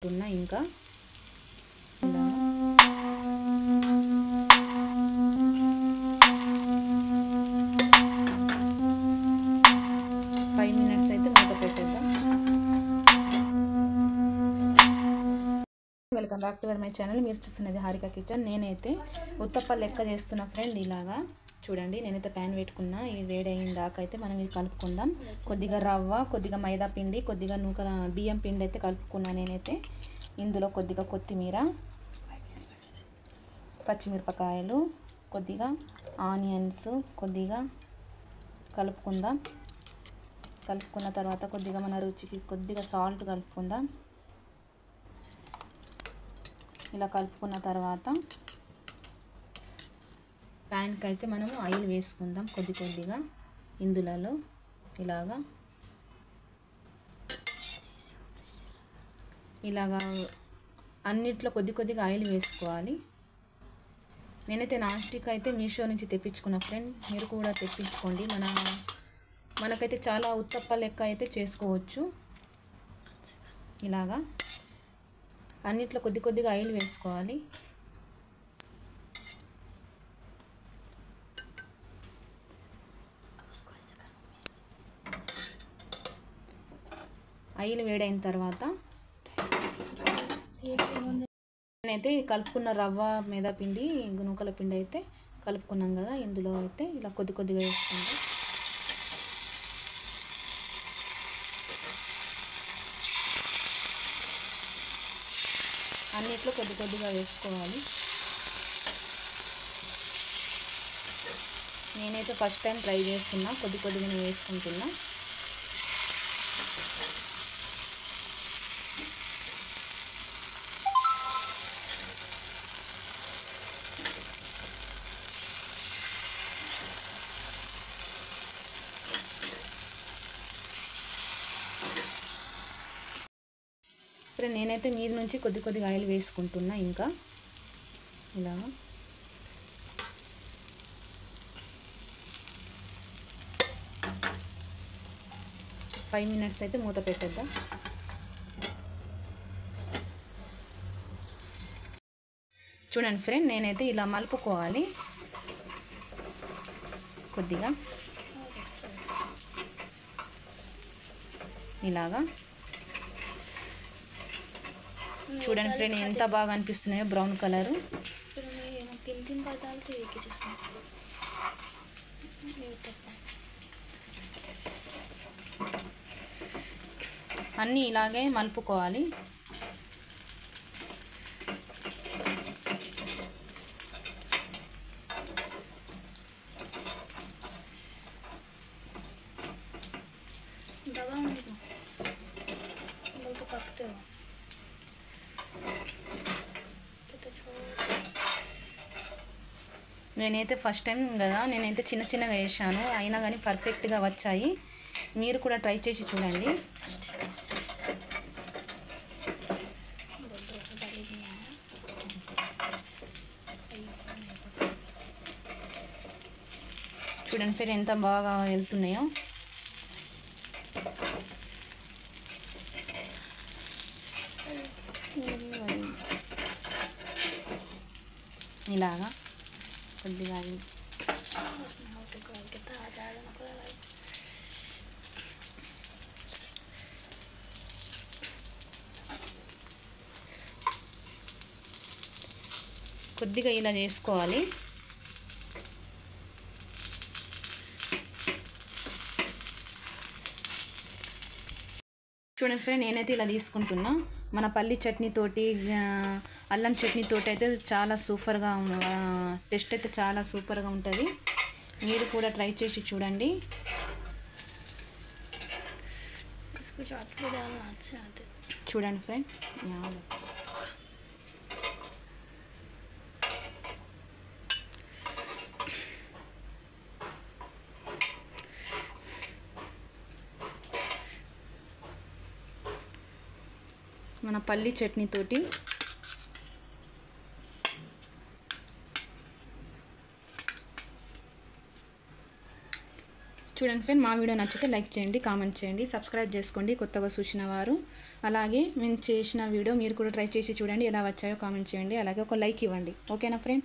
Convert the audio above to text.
ఇంకా ఇలా 5 మినిట్స్ అయితే మూత పెట్టేద్దాం. Welcome back to my channel. మీరు చూస్తున్నది హారిక కిచెన్. నేనైతే ఉత్తప్ప లెక్క చేస్తున్నా ఫ్రెండ్. ఇలాగా చూడండి, నేనైతే ప్యాన్ పెట్టుకున్నా. ఇది వేడి అయిన దాకా అయితే మనం ఇది కలుపుకుందాం. కొద్దిగా రవ్వ, కొద్దిగా మైదా పిండి, కొద్దిగా నూకల బియ్యం పిండి అయితే కలుపుకున్నా నేనైతే. ఇందులో కొద్దిగా కొత్తిమీర, పచ్చిమిరపకాయలు, కొద్దిగా ఆనియన్స్ కొద్దిగా కలుపుకుందాం. కలుపుకున్న తర్వాత కొద్దిగా మన రుచికి కొద్దిగా సాల్ట్ కలుపుకుందాం. ఇలా కలుపుకున్న తర్వాత ప్యాన్కి అయితే మనము ఆయిల్ వేసుకుందాం కొద్దిగా ఇందులో. ఇలాగా అన్నిట్లో కొద్దిగా ఆయిల్ వేసుకోవాలి. నేనైతే నాన్ స్టిక్ అయితే మీషో నుంచి తెప్పించుకున్నా ఫ్రెండ్. మీరు కూడా తెప్పించుకోండి. మనకైతే చాలా ఉత్తప్ప లెక్క అయితే చేసుకోవచ్చు. ఇలాగా అన్నిట్లో కొద్దిగా ఆయిల్ వేసుకోవాలి. ఆయిల్ వేడైన తర్వాత నేనైతే కలుపుకున్న రవ్వ, మైదా పిండి, నూకల పిండి అయితే కలుపుకున్నాం కదా, ఇందులో అయితే ఇలా కొద్దిగా వేసుకుంటాం. అన్నిట్లో కొద్దిగా వేసుకోవాలి. నేనైతే ఫస్ట్ టైం ట్రై చేస్తున్నా, కొద్దిగా వేసుకుంటున్నా. ఇప్పుడు నేనైతే మీద నుంచి కొద్దిగా ఆయిల్ వేసుకుంటున్నా. ఇంకా ఇలా 5 మినిట్స్ అయితే మూత పెట్టేద్దాం. చూడండి ఫ్రెండ్, నేనైతే ఇలా మలుపుకోవాలి. కొద్దిగా ఇలాగా చూడండి ఫ్రెండ్, ఎంత బాగా అనిపిస్తున్నాయో బ్రౌన్ కలరు. అన్నీ ఇలాగే మలుపుకోవాలి. నేనైతే ఫస్ట్ టైం కదా, నేనైతే చిన్నగా వేసాను, అయినా కానీ పర్ఫెక్ట్గా వచ్చాయి. మీరు కూడా ట్రై చేసి చూడండి. చూడండి ఫ్రెండ్, ఎంత బాగా వెళ్తున్నాయో. ఇలాగా కొద్దిగా కొద్దిగా ఇలా చేసుకోవాలి. చూడండి ఫ్రెండ్, నేనైతే ఇలా తీసుకుంటున్నా. మన పల్లి చట్నీతోటి, అల్లం చట్నీతోటి అయితే చాలా సూపర్గా, టేస్ట్ అయితే చాలా సూపర్గా ఉంటుంది. మీరు కూడా ట్రై చేసి చూడండి. చూడండి ఫ్రెండ్, మన పల్లి చట్నీతోటి చూడండి ఫ్రెండ్, మా వీడియో నచ్చితే లైక్ చేయండి, కామెంట్ చేయండి, సబ్స్క్రైబ్ చేసుకోండి కొత్తగా చూసిన వారు. అలాగే మేము చేసిన వీడియో మీరు కూడా ట్రై చేసి చూడండి, ఎలా వచ్చాయో కామెంట్ చేయండి, అలాగే ఒక లైక్ ఇవ్వండి. ఓకేనా ఫ్రెండ్?